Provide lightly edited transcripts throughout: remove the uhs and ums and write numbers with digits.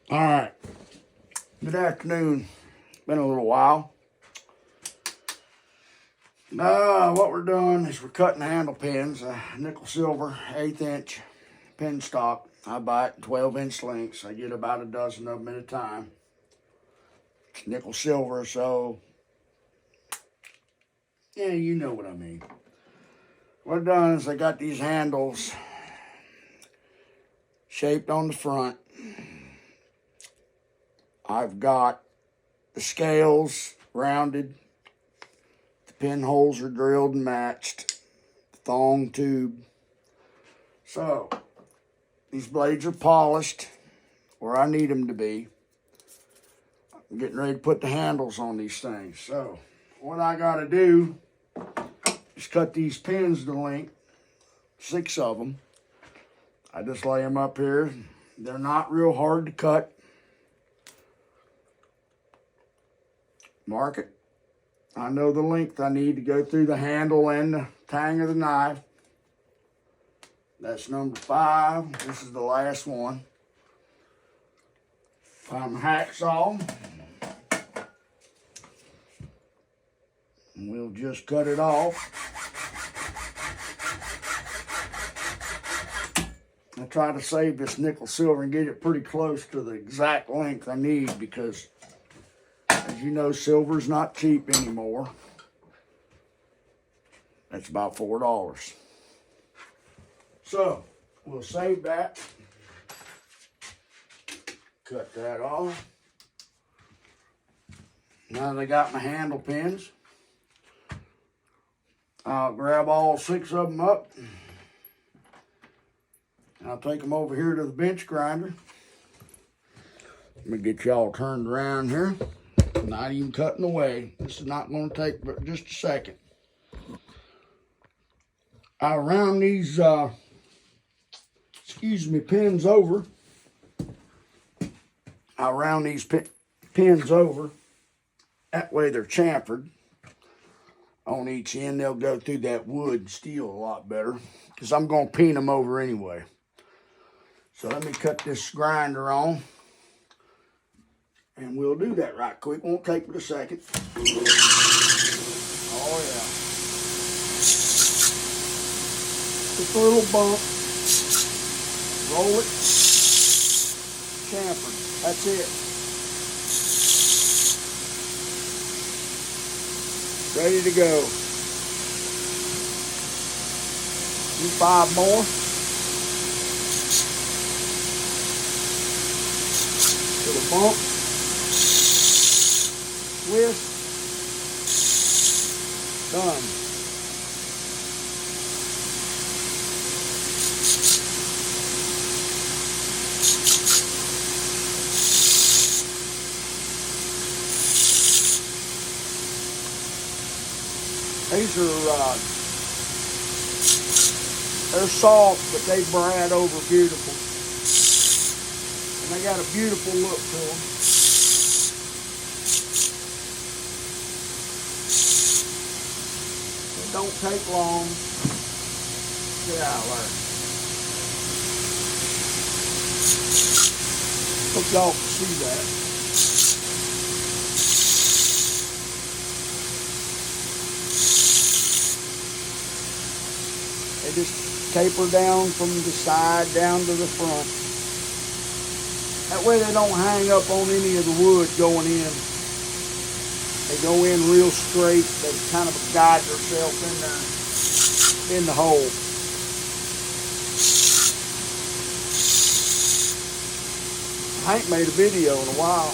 All right. Good afternoon. Been a little while. What we're doing is we're cutting handle pins, nickel silver, 1/8 inch pin stock. I buy it in 12-inch lengths. I get about a dozen of them at a time. It's nickel silver, so yeah, you know what I mean. What I've done is I got these handles shaped on the front. I've got the scales rounded. The pinholes are drilled and matched. The thong tube. So, these blades are polished where I need them to be. I'm getting ready to put the handles on these things. So, what I got to do is cut these pins to length, 6 of them. I just lay them up here. They're not real hard to cut. Mark it. I know the length I need to go through the handle and the tang of the knife. That's number 5. This is the last one. Find my hacksaw. And we'll just cut it off. I try to save this nickel silver and get it pretty close to the exact length I need because, as you know, silver's not cheap anymore. That's about $4. So, we'll save that. Cut that off. Now that I got my handle pins, I'll grab all 6 of them up. I'll take them over here to the bench grinder. Let me get y'all turned around here. Not even cutting away. This is not going to take but just a second. I'll round these, pins over. I'll round these pins over. That way they're chamfered. On each end, they'll go through that wood and steel a lot better. Because I'm going to pin them over anyway. So let me cut this grinder on. And we'll do that right quick. Won't take but a second. Oh, yeah. Just a little bump. Roll it. Chamfered. That's it. Ready to go. Do 5 more. Little bump. Twist. Done. These are, they're soft, but they brad over beautiful. And they got a beautiful look to them. They don't take long. Get out of there. Hope y'all can see that. They just taper down from the side down to the front. That way they don't hang up on any of the wood going in. They go in real straight. They kind of guide themselves in there, in the hole. I ain't made a video in a while.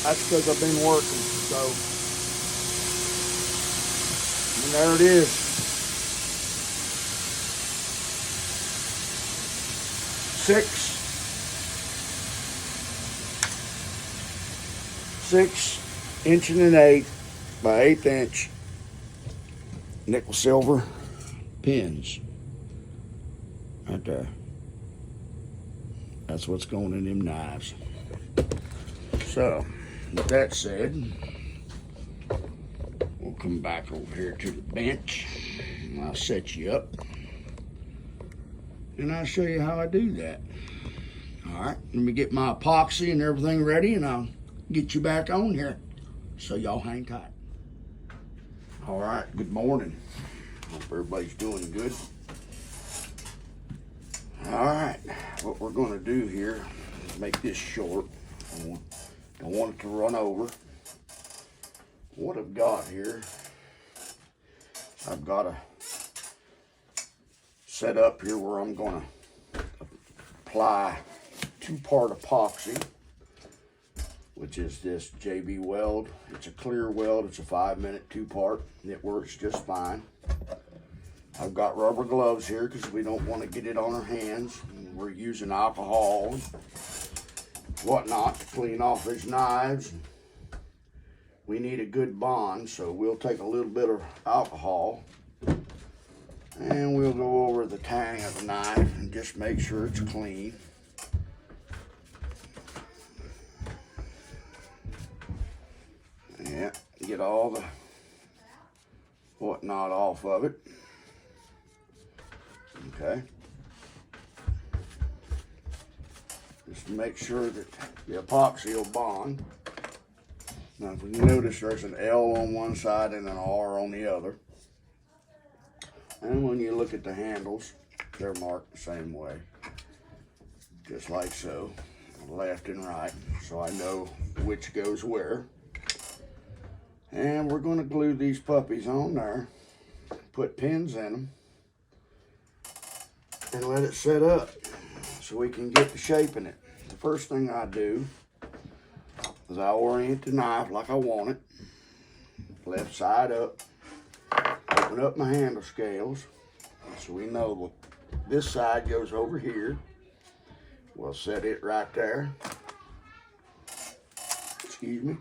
That's because I've been working, so. And there it is. 6 inch and 1/8 by 1/8 inch nickel silver pins. Right there. That's what's going in them knives. So, with that said, we'll come back over here to the bench and I'll set you up and I'll show you how I do that. All right, let me get my epoxy and everything ready, and I'll get you back on here. So y'all hang tight. All right, good morning. Hope everybody's doing good. All right, what we're going to do here is make this short. Don't want it to run over. What I've got here, I've got a set up here where I'm going to apply 2-part epoxy, which is this JB Weld. It's a clear weld. It's a 5-minute 2-part. It works just fine. I've got rubber gloves here because we don't want to get it on our hands. We're using alcohol and whatnot to clean off these knives. We need a good bond, so we'll take a little bit of alcohol and we'll go over the tang of the knife and just make sure it's clean. Yeah, get all the whatnot off of it. Okay. Just to make sure that the epoxy will bond. Now, if you notice, there's an L on one side and an R on the other. And when you look at the handles, they're marked the same way. Just like so, left and right, so I know which goes where. And we're going to glue these puppies on there, put pins in them, and let it set up so we can get the shape in it. The first thing I do is I orient the knife like I want it, left side up, open up my handle scales so we know this side goes over here. We'll set it right there. Excuse me.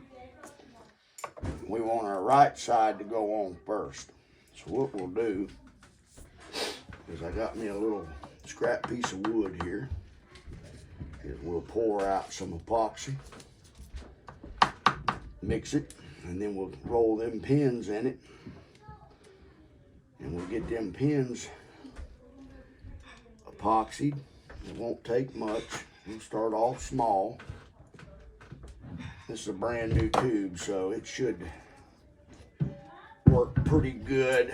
We want our right side to go on first. So what we'll do is I got me a little scrap piece of wood here. We'll pour out some epoxy, mix it, and then we'll roll them pins in it. And we'll get them pins epoxied. It won't take much. We'll start off small. This is a brand new tube, so it should work pretty good.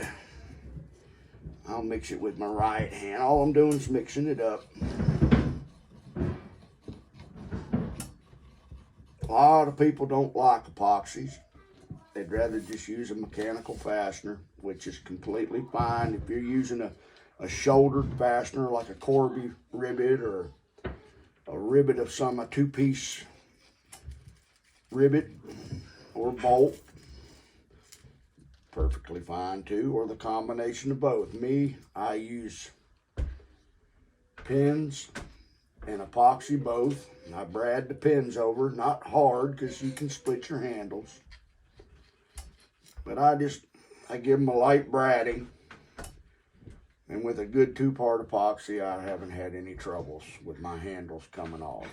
I'll mix it with my right hand. All I'm doing is mixing it up. A lot of people don't like epoxies. They'd rather just use a mechanical fastener, which is completely fine. If you're using a shouldered fastener like a Corby rivet or a rivet of a 2-piece rivet or bolt, perfectly fine too, or the combination of both. Me, I use pins and epoxy both. I brad the pins over, not hard because you can split your handles. But I give them a light bradding. And with a good 2-part epoxy, I haven't had any troubles with my handles coming off.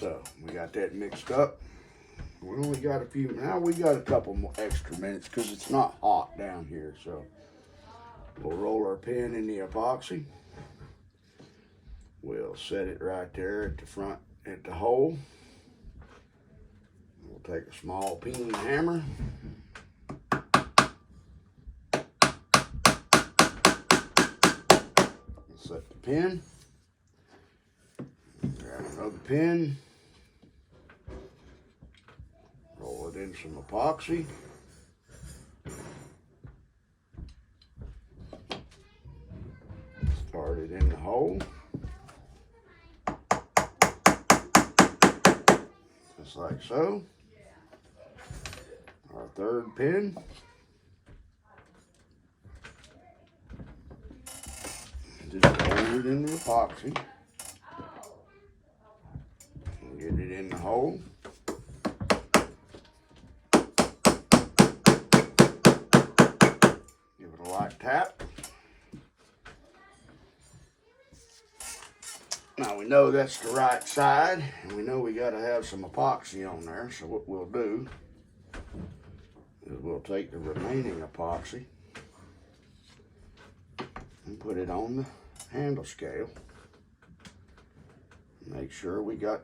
So we got that mixed up. We only got we got a couple more extra minutes because it's not hot down here. So we'll roll our pin in the epoxy. We'll set it right there at the front, at the hole. We'll take a small peen hammer. Set the pin. Grab another pin. Roll it in some epoxy. Start it in the hole. Just like so. Our third pin. Just hold it in the epoxy. And get it in the hole. Give it a light tap. Now we know that's the right side, and we know we got to have some epoxy on there. So what we'll do is we'll take the remaining epoxy and put it on the handle scale. Make sure we got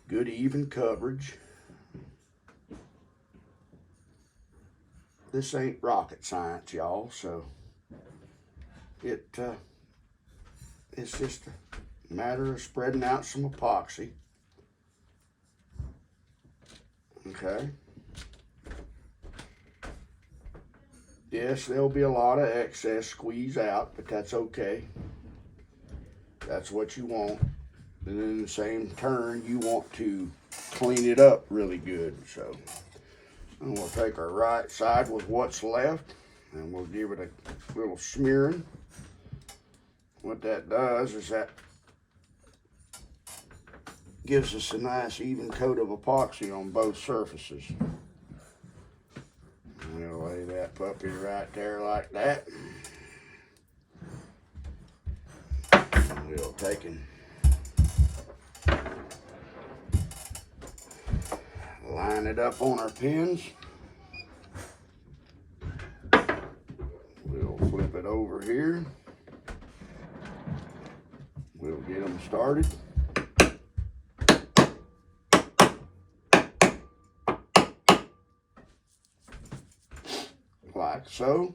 good even coverage. This ain't rocket science, y'all, so it's just a matter of spreading out some epoxy. Okay. Yes, there'll be a lot of excess squeeze out, but that's okay. That's what you want. And in the same turn, you want to clean it up really good. So, and we'll take our right side with what's left, and we'll give it a little smearing. What that does is that gives us a nice even coat of epoxy on both surfaces. We'll lay that puppy right there like that. We'll take and line it up on our pins. We'll flip it over here. We'll get them started. Like so.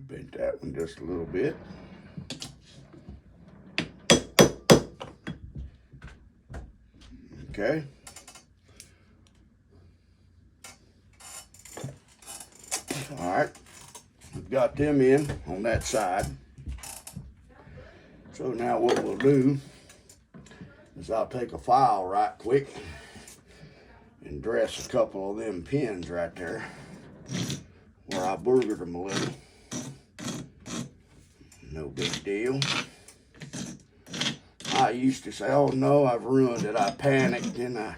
Bent that one just a little bit. Okay. All right. We've got them in on that side. So now what we'll do is I'll take a file right quick and dress a couple of them pins right there where I boogered them a little. No big deal. I used to say, oh no, I've ruined it. I panicked and I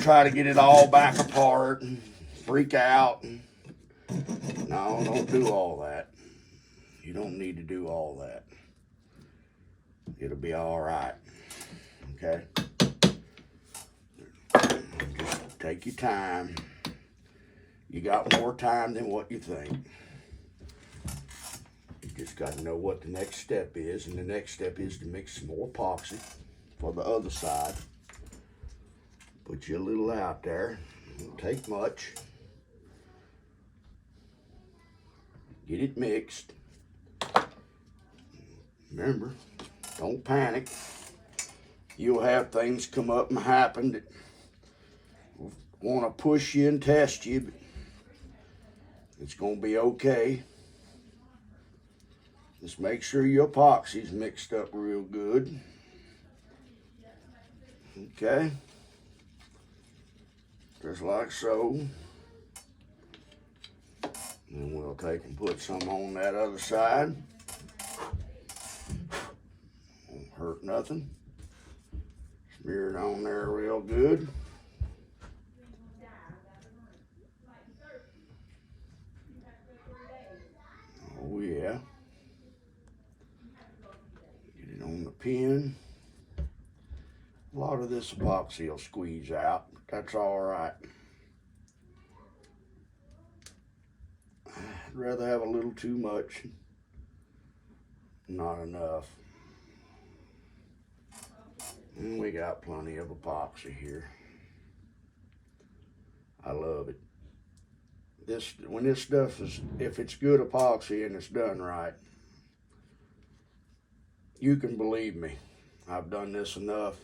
try to get it all back apart and freak out. No, don't do all that. You don't need to do all that. It'll be all right. Okay? Just take your time. You got more time than what you think. You just got to know what the next step is, and the next step is to mix some more epoxy for the other side. Put you a little out there. Don't take much. Get it mixed. Remember, don't panic. You'll have things come up and happen that want to push you and test you, but it's going to be okay. Just make sure your epoxy's mixed up real good. Okay. Just like so. And we'll take and put some on that other side. Won't hurt nothing. Smear it on there real good. Oh yeah. Get it on the pin. A lot of this epoxy will squeeze out, but that's all right. I'd rather have a little too much, not enough. And we got plenty of epoxy here. I love it. When this stuff is, if it's good epoxy and it's done right, you can believe me. I've done this enough.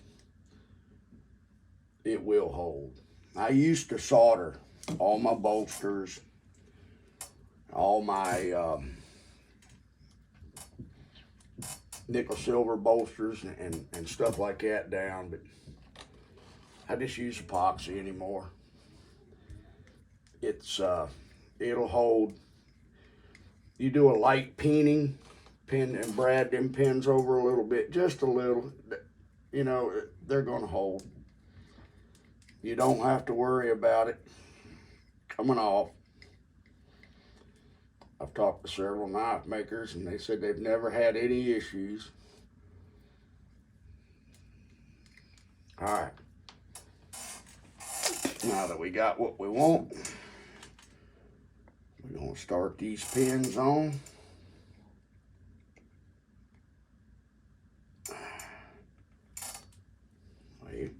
It will hold. I used to solder all my bolsters, all my nickel silver bolsters and stuff like that down, but I just use epoxy anymore. It'll hold. You do a light peening, pin and brad them pins over a little bit, just a little, you know, they're gonna hold. You don't have to worry about it coming off. I've talked to several knife makers and they said they've never had any issues. All right. Now that we got what we want, we're gonna start these pins on. Wait.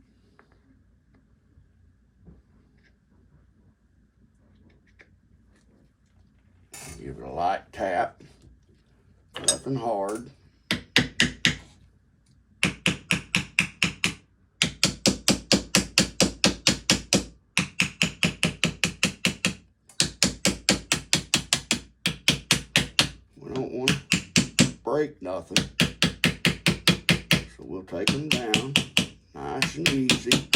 Give it a light tap, nothing hard. We don't want to break nothing, so we'll take them down nice and easy.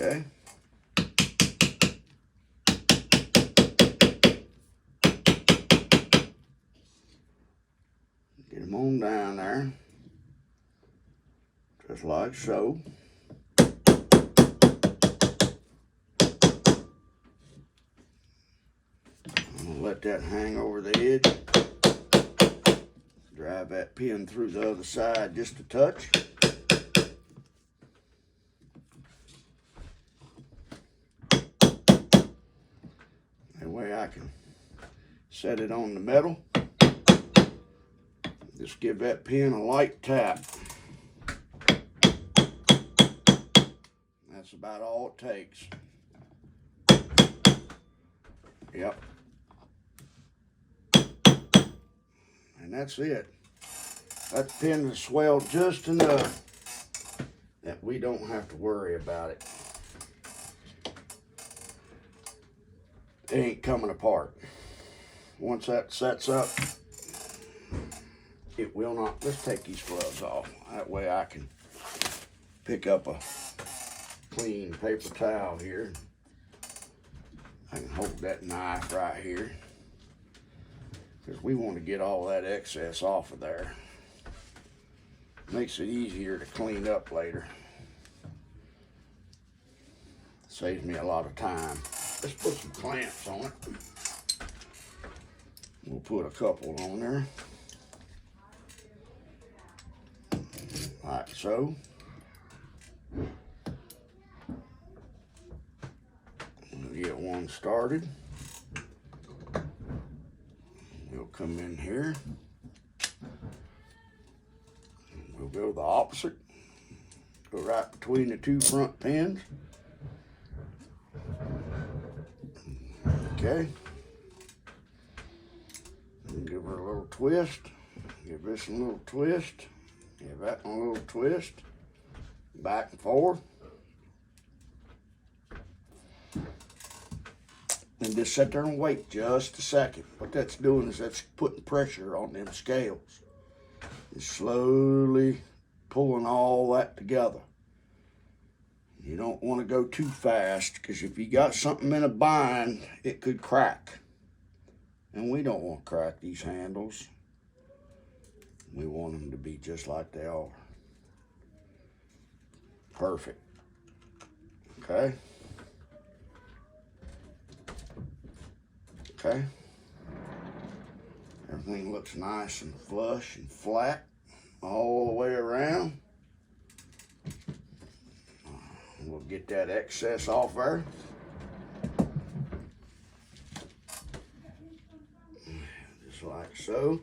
Okay. Get them on down there, just like so. I'm gonna let that hang over the edge. Drive that pin through the other side just a touch. I can set it on the metal. Just give that pin a light tap. That's about all it takes. Yep. And that's it. That pin is swelled just enough that we don't have to worry about it. It ain't coming apart. Once that sets up, it will not. Let's take these gloves off. That way I can pick up a clean paper towel here. I can hold that knife right here because we want to get all that excess off of there. Makes it easier to clean up later. Saves me a lot of time. Let's put some clamps on it. We'll put a couple on there. Like so. We'll get one started. We'll come in here. We'll go the opposite. Go right between the two front pins. Okay. And give her a little twist. Give this a little twist. Give that one a little twist. Back and forth. And just sit there and wait just a second. What that's doing is that's putting pressure on them scales. It's slowly pulling all that together. You don't want to go too fast because if you got something in a bind, it could crack. And we don't want to crack these handles. We want them to be just like they are. Perfect. Okay. Okay. Everything looks nice and flush and flat all the way around. We'll get that excess off there. Just like so.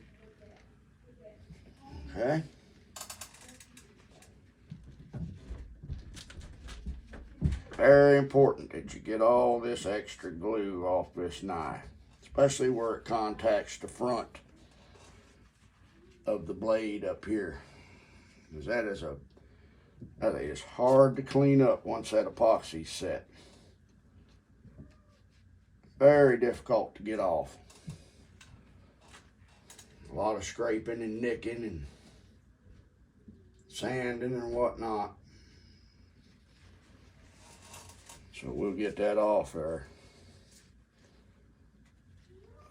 Okay. Very important that you get all this extra glue off this knife, especially where it contacts the front of the blade up here, because that is hard to clean up once that epoxy's set. Very difficult to get off. A lot of scraping and nicking and sanding and whatnot. So we'll get that off there.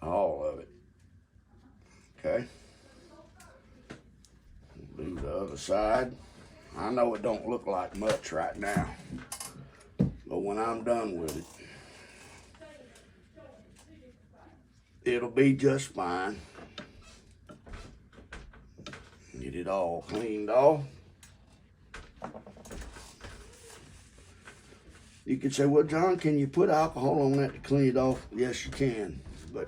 All of it. Okay. Do the other side. I know it don't look like much right now, but when I'm done with it, it'll be just fine. Get it all cleaned off. You could say, well, John, can you put alcohol on that to clean it off? Yes, you can, but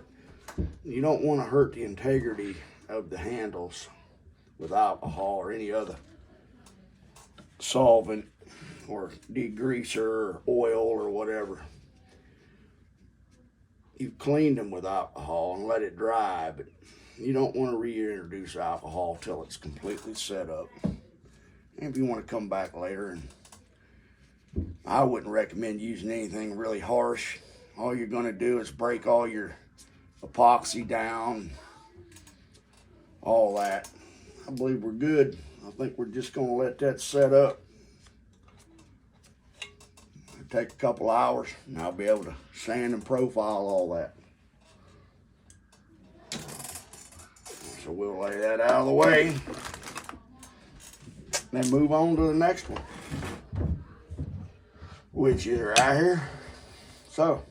you don't want to hurt the integrity of the handles with alcohol or any other solvent or degreaser or oil or whatever. You've cleaned them with alcohol and let it dry, but you don't want to reintroduce alcohol till it's completely set up. And if you want to come back later, and I wouldn't recommend using anything really harsh. All you're going to do is break all your epoxy down, all that. I believe we're good. I think we're just going to let that set up. It'll take a couple hours, and I'll be able to sand and profile all that. So we'll lay that out of the way, then move on to the next one, which is right here. So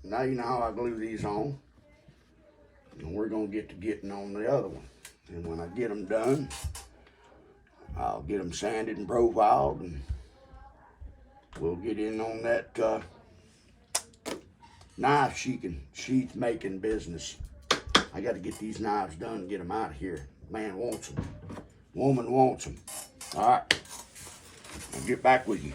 now you know how I glue these on, and we're gonna get to getting on the other one. And when I get them done, I'll get them sanded and profiled, and we'll get in on that knife sheath making business. I got to get these knives done and get them out of here. Man wants them. Woman wants them. All right. I'll get back with you.